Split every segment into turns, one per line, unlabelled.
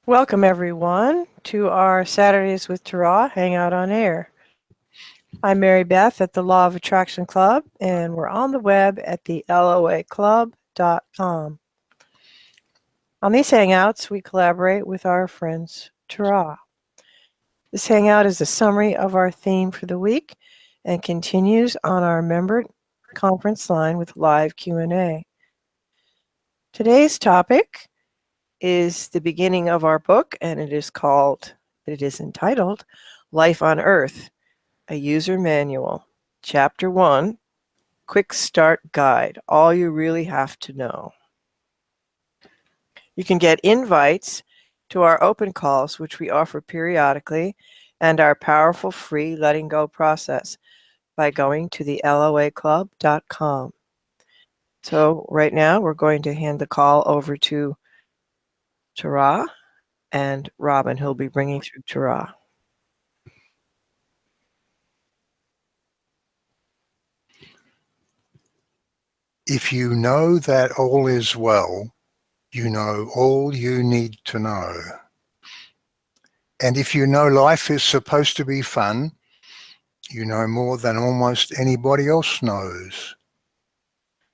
Welcome everyone to our Saturdays with Tara Hangout on Air. I'm Mary Beth at the Law of Attraction Club, and we're on the web at the loaclub.com. On these Hangouts, we collaborate with our friends Tara. This Hangout is a summary of our theme for the week and continues on our member conference line with live Q&A. Today's topic is the beginning of our book, and it is entitled Life on Earth, a User Manual. Chapter 1, Quick Start Guide, All You Really Have to Know. You can get invites to our open calls, which we offer periodically, and our powerful free letting go process by going to the loaclub.com. So right now we're going to hand the call over to Tara and Robin, who'll be bringing through Tara.
If you know that all is well, you know all you need to know. And if you know life is supposed to be fun, you know more than almost anybody else knows.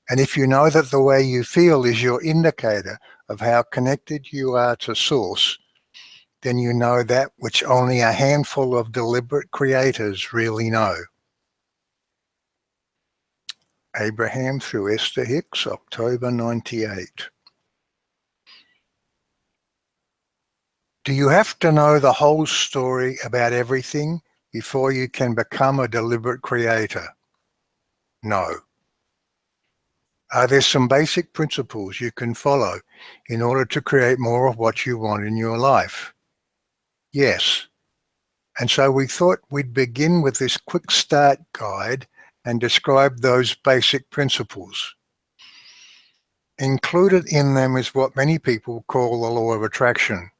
And if you know that the way you feel is your indicator of how connected you are to Source, then you know that which only a handful of deliberate creators really know. Abraham through Esther Hicks, October 98. Do you have to know the whole story about everything before you can become a deliberate creator? No. Are there some basic principles you can follow in order to create more of what you want in your life? Yes. And so we thought we'd begin with this quick start guide and describe those basic principles. Included in them is what many people call the law of attraction.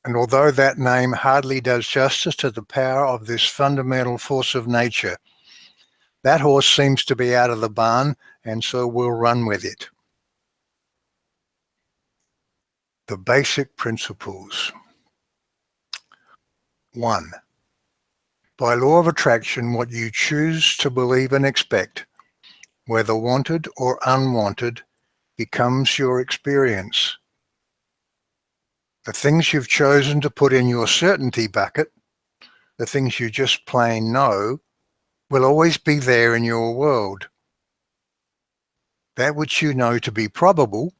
And although that name hardly does justice to the power of this fundamental force of nature, that horse seems to be out of the barn, and so we'll run with it. The basic principles. 1. By law of attraction, what you choose to believe and expect, whether wanted or unwanted, becomes your experience. The things you've chosen to put in your certainty bucket, the things you just plain know, will always be there in your world. That which you know to be probable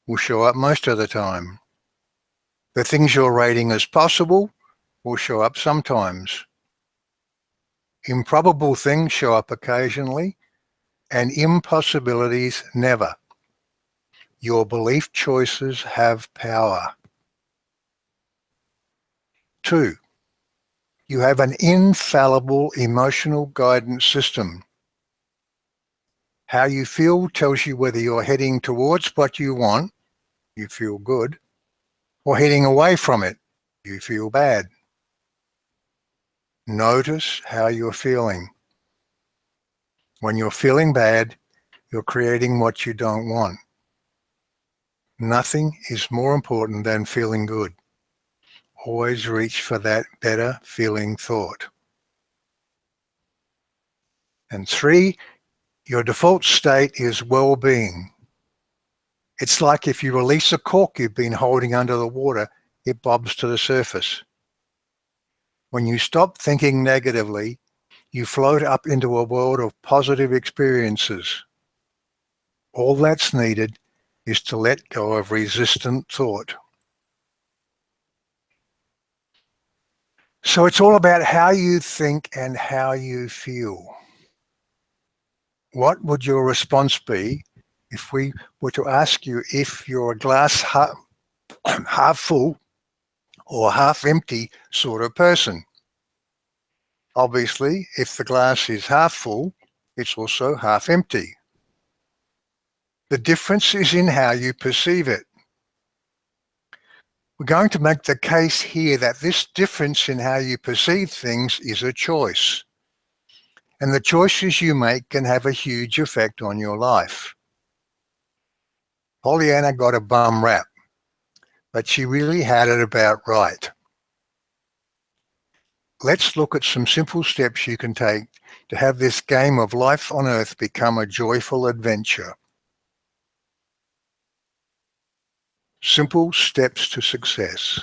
will show up most of the time. The things you're rating as possible will show up sometimes. Improbable things show up occasionally, and impossibilities never. Your belief choices have power. 2. You have an infallible emotional guidance system. How you feel tells you whether you're heading towards what you want, you feel good, or heading away from it, you feel bad. Notice how you're feeling. When you're feeling bad, you're creating what you don't want. Nothing is more important than feeling good. Always reach for that better feeling thought. And 3, your default state is well-being. It's like if you release a cork you've been holding under the water, it bobs to the surface. When you stop thinking negatively, you float up into a world of positive experiences. All that's needed is to let go of resistant thought. So it's all about how you think and how you feel. What would your response be if we were to ask you if you're a glass half full or half empty sort of person? Obviously, if the glass is half full, it's also half empty. The difference is in how you perceive it. We're going to make the case here that this difference in how you perceive things is a choice. And the choices you make can have a huge effect on your life. Pollyanna got a bum rap, but she really had it about right. Let's look at some simple steps you can take to have this game of life on earth become a joyful adventure. Simple steps to success.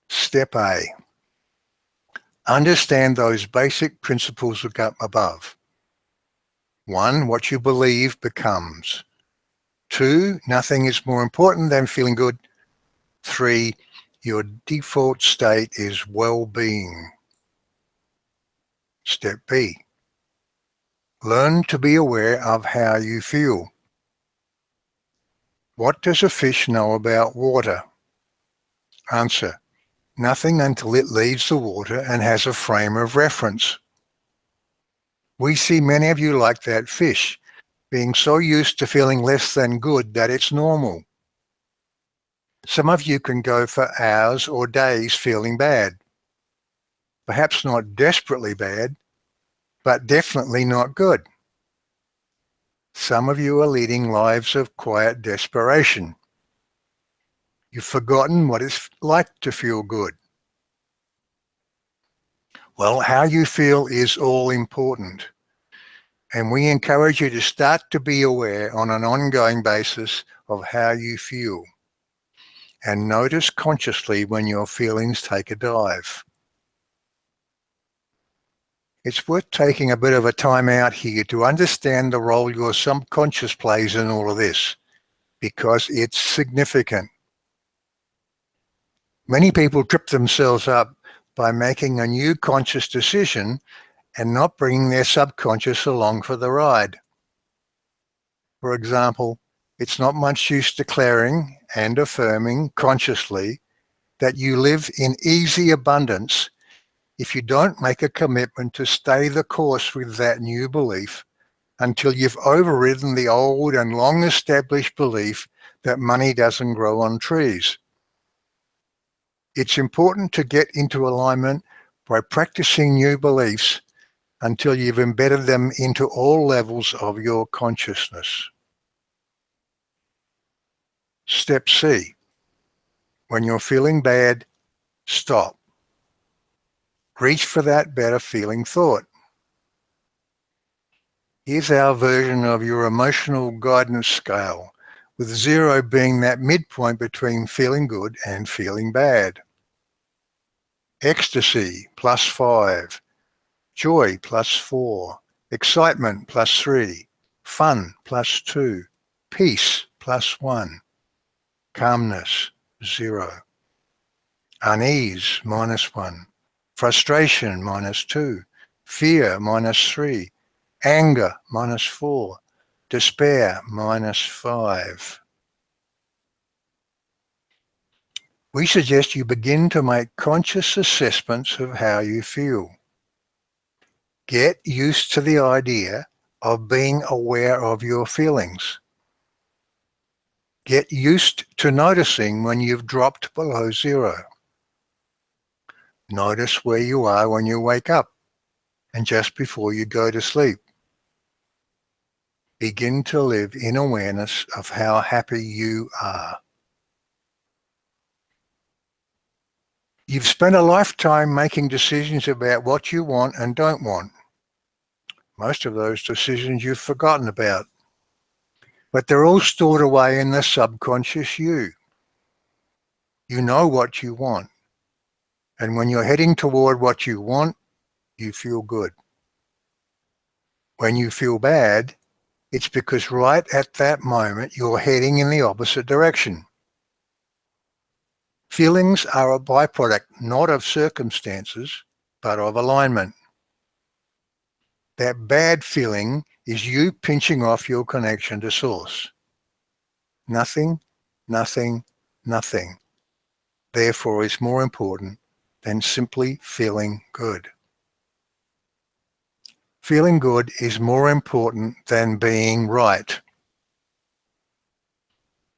Step A. Understand those basic principles above. 1. What you believe becomes. 2. Nothing is more important than feeling good. 3. Your default state is well-being. Step B. Learn to be aware of how you feel. What does a fish know about water? Answer. Nothing until it leaves the water and has a frame of reference. We see many of you like that fish, being so used to feeling less than good that it's normal. Some of you can go for hours or days feeling bad. Perhaps not desperately bad, but definitely not good. Some of you are leading lives of quiet desperation. You've forgotten what it's like to feel good. Well, how you feel is all important, and we encourage you to start to be aware on an ongoing basis of how you feel, and notice consciously when your feelings take a dive. It's worth taking a bit of a time out here to understand the role your subconscious plays in all of this, because it's significant. Many people trip themselves up by making a new conscious decision and not bringing their subconscious along for the ride. For example, it's not much use declaring and affirming consciously that you live in easy abundance if you don't make a commitment to stay the course with that new belief until you've overridden the old and long-established belief that money doesn't grow on trees. It's important to get into alignment by practicing new beliefs until you've embedded them into all levels of your consciousness. Step C. When you're feeling bad, stop. Reach for that better feeling thought. Here's our version of your emotional guidance scale, with 0 being that midpoint between feeling good and feeling bad. Ecstasy, +5. Joy, +4. Excitement, +3. Fun, +2. Peace, +1. Calmness, 0. Unease, -1. Frustration, -2. Fear, -3. Anger, -4. Despair, -5. We suggest you begin to make conscious assessments of how you feel. Get used to the idea of being aware of your feelings. Get used to noticing when you've dropped below 0. Notice where you are when you wake up and just before you go to sleep. Begin to live in awareness of how happy you are. You've spent a lifetime making decisions about what you want and don't want. Most of those decisions you've forgotten about, but they're all stored away in the subconscious you. You know what you want, and when you're heading toward what you want, you feel good. When you feel bad, it's because right at that moment you're heading in the opposite direction. Feelings are a byproduct not of circumstances, but of alignment. That bad feeling is you pinching off your connection to source. Nothing, nothing, nothing, therefore, is more important than simply feeling good. Feeling good is more important than being right.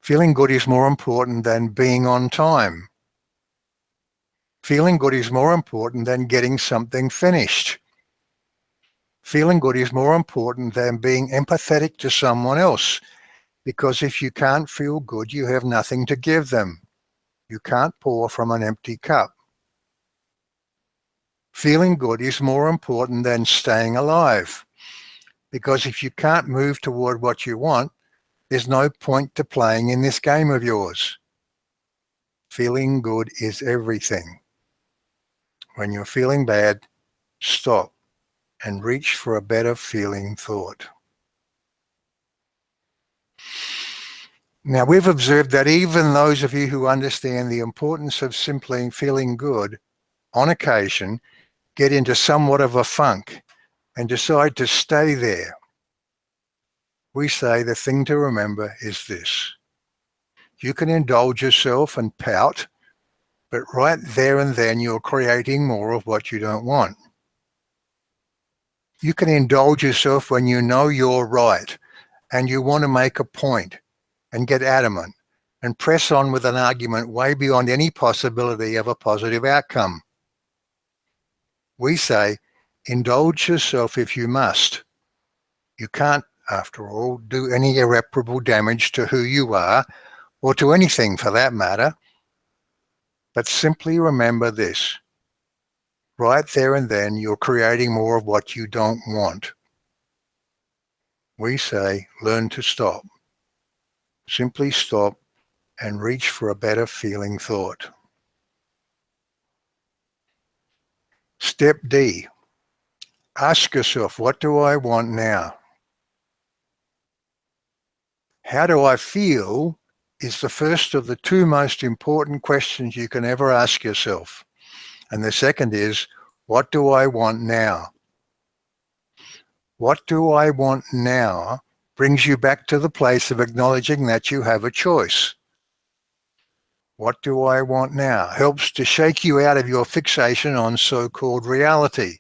Feeling good is more important than being on time. Feeling good is more important than getting something finished. Feeling good is more important than being empathetic to someone else, because if you can't feel good, you have nothing to give them. You can't pour from an empty cup. Feeling good is more important than staying alive, because if you can't move toward what you want, there's no point to playing in this game of yours. Feeling good is everything. When you're feeling bad, stop and reach for a better feeling thought. Now, we've observed that even those of you who understand the importance of simply feeling good, on occasion, get into somewhat of a funk and decide to stay there. We say the thing to remember is this: you can indulge yourself and pout, but right there and then you're creating more of what you don't want. You can indulge yourself when you know you're right and you want to make a point and get adamant and press on with an argument way beyond any possibility of a positive outcome. We say, indulge yourself if you must. You can't, after all, do any irreparable damage to who you are, or to anything for that matter. But simply remember this: right there and then you're creating more of what you don't want. We say, learn to stop. Simply stop and reach for a better feeling thought. Step D. Ask yourself, what do I want now? How do I feel is the first of the two most important questions you can ever ask yourself. And the second is, what do I want now? What do I want now brings you back to the place of acknowledging that you have a choice. What do I want now helps to shake you out of your fixation on so-called reality.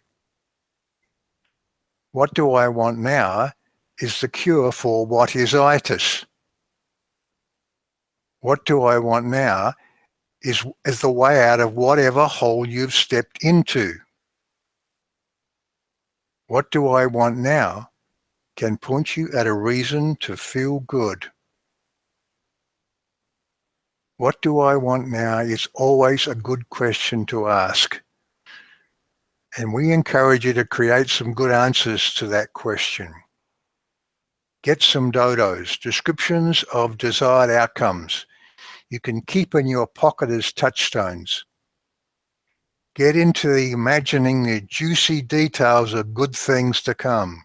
What do I want now is the cure for what is itis. What do I want now is the way out of whatever hole you've stepped into. What do I want now can point you at a reason to feel good. What do I want now is always a good question to ask. And we encourage you to create some good answers to that question. Get some dodos, descriptions of desired outcomes you can keep in your pocket as touchstones. Get into the imagining the juicy details of good things to come.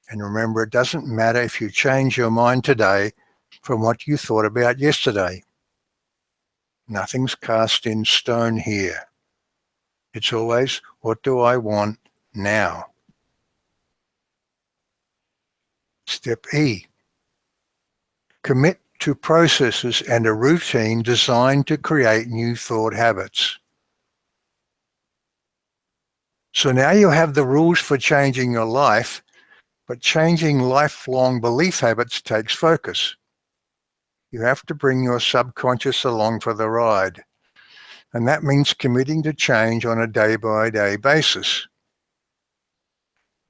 And remember, it doesn't matter if you change your mind today from what you thought about yesterday. Nothing's cast in stone here. It's always, what do I want now? Step E. Commit to processes and a routine designed to create new thought habits. So now you have the rules for changing your life, but changing lifelong belief habits takes focus. You have to bring your subconscious along for the ride. And that means committing to change on a day-by-day basis.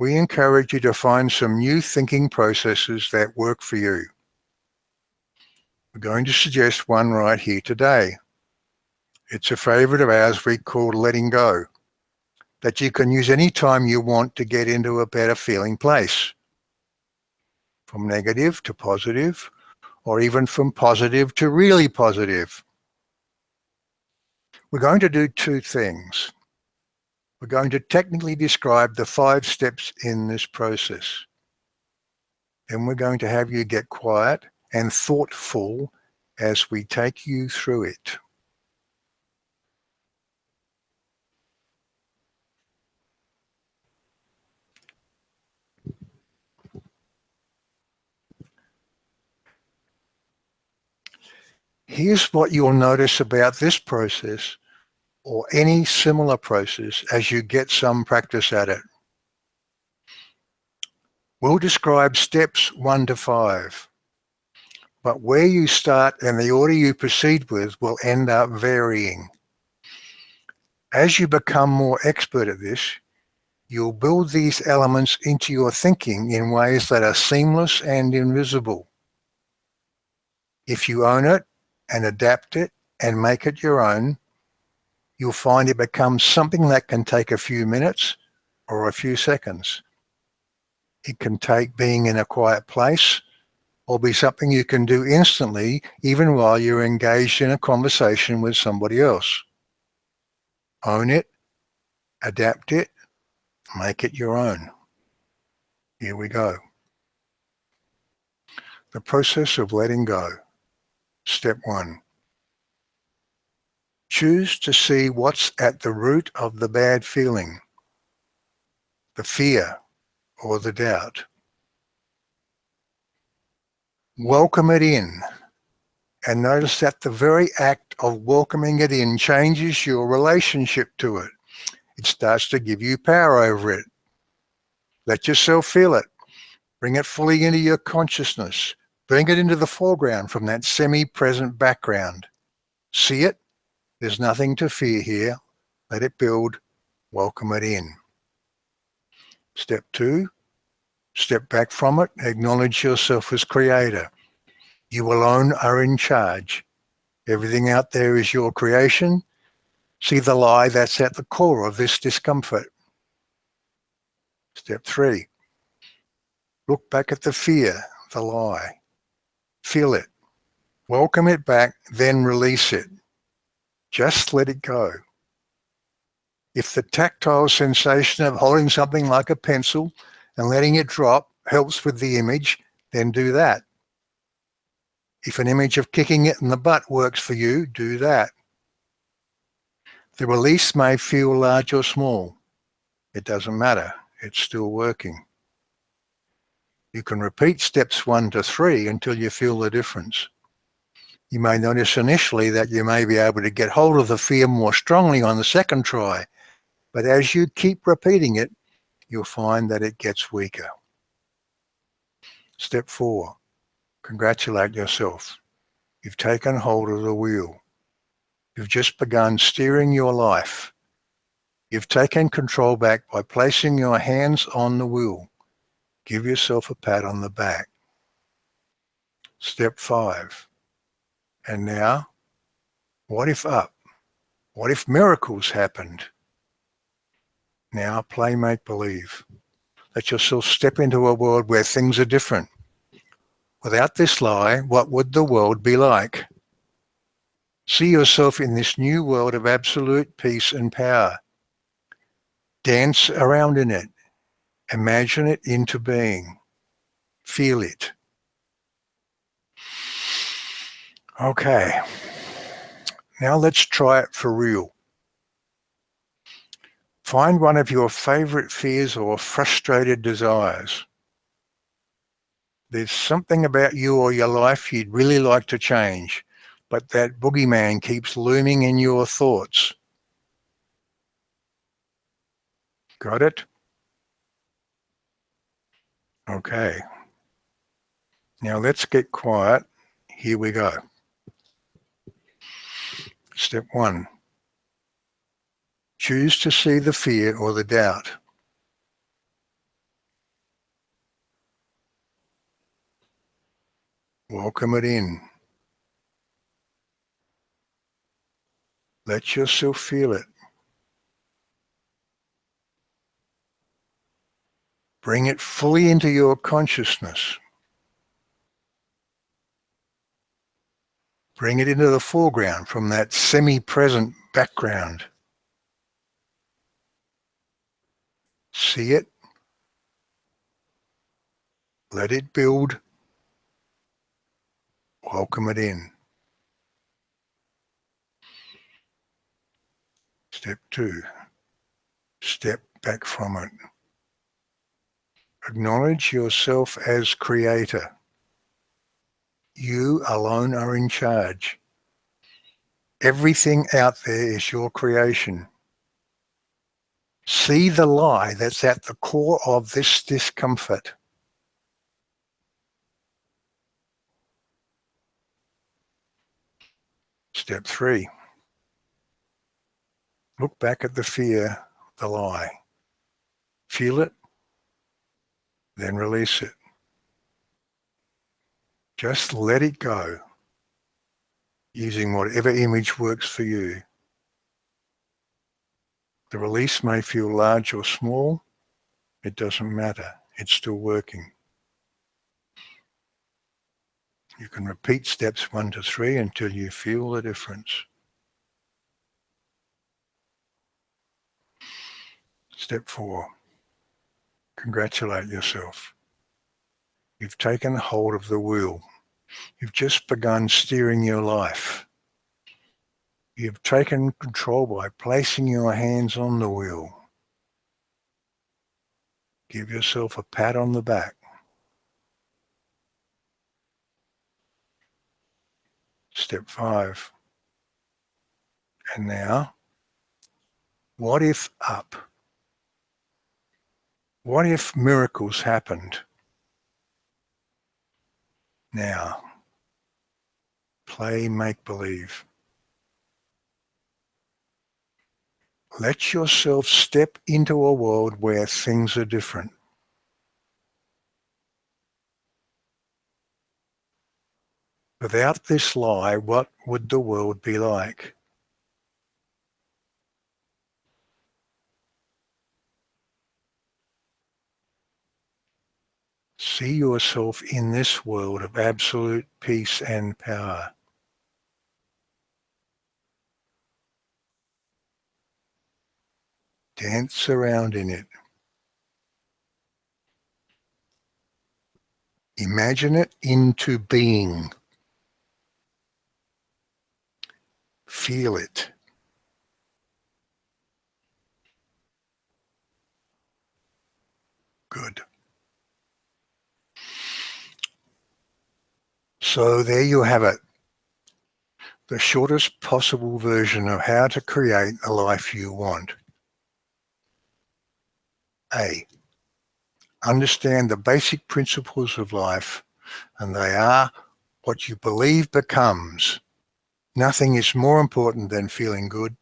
We encourage you to find some new thinking processes that work for you. We're going to suggest one right here today. It's a favorite of ours we call letting go, that you can use any time you want to get into a better feeling place. From negative to positive, or even from positive to really positive. We're going to do two things. We're going to technically describe the 5 steps in this process. Then we're going to have you get quiet and thoughtful as we take you through it. Here's what you'll notice about this process or any similar process as you get some practice at it. We'll describe steps 1 to 5, but where you start and the order you proceed with will end up varying. As you become more expert at this, you'll build these elements into your thinking in ways that are seamless and invisible. If you own it and adapt it and make it your own, you'll find it becomes something that can take a few minutes or a few seconds. It can take being in a quiet place or be something you can do instantly, even while you're engaged in a conversation with somebody else. Own it, adapt it, make it your own. Here we go. The process of letting go. Step 1. Choose to see what's at the root of the bad feeling, the fear or the doubt. Welcome it in, and notice that the very act of welcoming it in changes your relationship to it. It starts to give you power over it. Let yourself feel it. Bring it fully into your consciousness. Bring it into the foreground from that semi-present background. See it? There's nothing to fear here. Let it build. Welcome it in. Step 2, step back from it. Acknowledge yourself as creator. You alone are in charge. Everything out there is your creation. See the lie that's at the core of this discomfort. Step 3, look back at the fear, the lie. Feel it. Welcome it back, then release it. Just let it go. If the tactile sensation of holding something like a pencil and letting it drop helps with the image, then do that. If an image of kicking it in the butt works for you, do that. The release may feel large or small. It doesn't matter. It's still working. You can repeat steps 1 to 3 until you feel the difference. You may notice initially that you may be able to get hold of the fear more strongly on the second try, but as you keep repeating it, you'll find that it gets weaker. Step 4, congratulate yourself. You've taken hold of the wheel. You've just begun steering your life. You've taken control back by placing your hands on the wheel. Give yourself a pat on the back. Step 5. And now, what if up? What if miracles happened? Now play make-believe. Let yourself step into a world where things are different. Without this lie, what would the world be like? See yourself in this new world of absolute peace and power. Dance around in it. Imagine it into being. Feel it. Okay. Now let's try it for real. Find one of your favorite fears or frustrated desires. There's something about you or your life you'd really like to change, but that boogeyman keeps looming in your thoughts. Got it? Okay. Now let's get quiet. Here we go. Step 1. Choose to see the fear or the doubt. Welcome it in. Let yourself feel it. Bring it fully into your consciousness. Bring it into the foreground from that semi-present background. See it. Let it build. Welcome it in. Step 2. Step back from it. Acknowledge yourself as creator. You alone are in charge. Everything out there is your creation. See the lie that's at the core of this discomfort. Step 3. Look back at the fear, the lie. Feel it, then release it. Just let it go. using whatever image works for you. The release may feel large or small. It doesn't matter. It's still working. You can repeat steps 1 to 3 until you feel the difference. Step 4. Congratulate yourself. You've taken hold of the wheel. You've just begun steering your life. You've taken control by placing your hands on the wheel. Give yourself a pat on the back. Step 5. And now, what if up? What if miracles happened? Now, play make-believe. Let yourself step into a world where things are different. Without this lie, what would the world be like? See yourself in this world of absolute peace and power. Dance around in it. Imagine it into being. Feel it. Good. So there you have it. The shortest possible version of how to create the life you want. A. Understand the basic principles of life, and they are what you believe becomes. Nothing is more important than feeling good.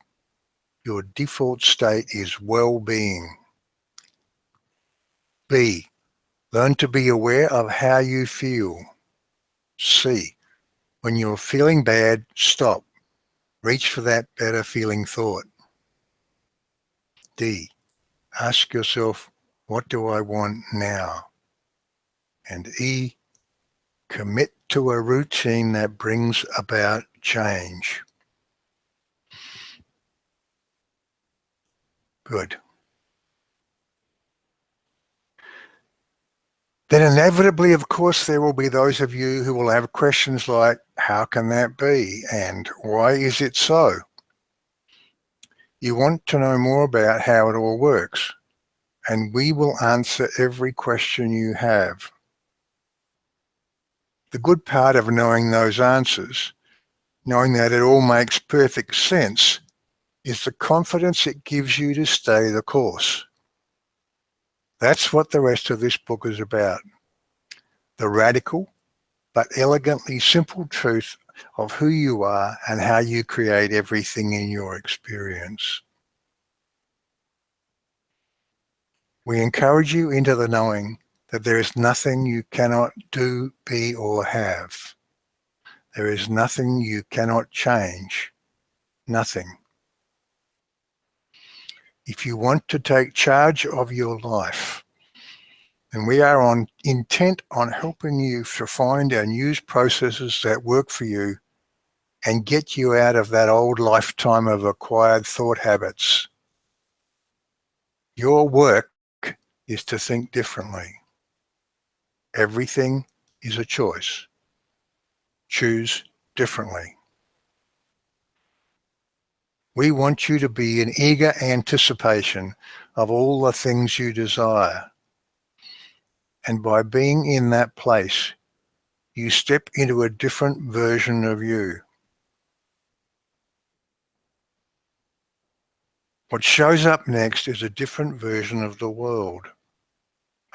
Your default state is well-being. B. Learn to be aware of how you feel. C. When you're feeling bad, stop. Reach for that better feeling thought. D. Ask yourself, what do I want now? And E. Commit to a routine that brings about change. Good. Then inevitably, of course, there will be those of you who will have questions like, how can that be? And why is it so? You want to know more about how it all works, and we will answer every question you have. The good part of knowing those answers, knowing that it all makes perfect sense, is the confidence it gives you to stay the course. That's what the rest of this book is about. The radical but elegantly simple truth of who you are and how you create everything in your experience. We encourage you into the knowing that there is nothing you cannot do, be, or have. There is nothing you cannot change. Nothing. If you want to take charge of your life, then we are intent on helping you to find and use processes that work for you and get you out of that old lifetime of acquired thought habits. Your work is to think differently. Everything is a choice. Choose differently. We want you to be in eager anticipation of all the things you desire. And by being in that place, you step into a different version of you. What shows up next is a different version of the world,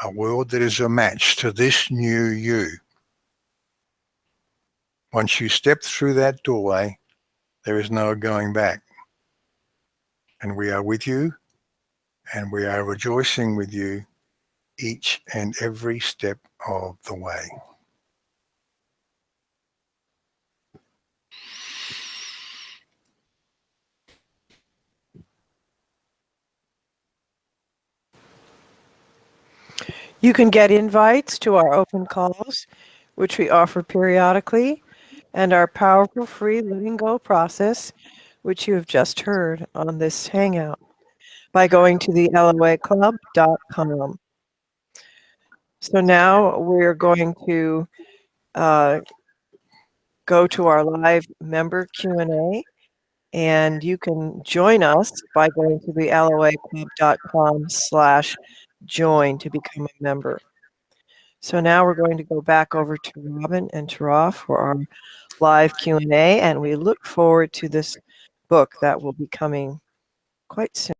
a world that is a match to this new you. Once you step through that doorway, there is no going back. And we are with you, and we are rejoicing with you each and every step of the way.
You can get invites to our open calls, which we offer periodically, and our powerful free letting go process, which you have just heard on this Hangout, by going to the loaclub.com. So now we're going to go to our live member Q&A, and you can join us by going to the loaclub.com/join to become a member. So now we're going to go back over to Robin and Tara for our live Q&A, and we look forward to this book that will be coming quite soon.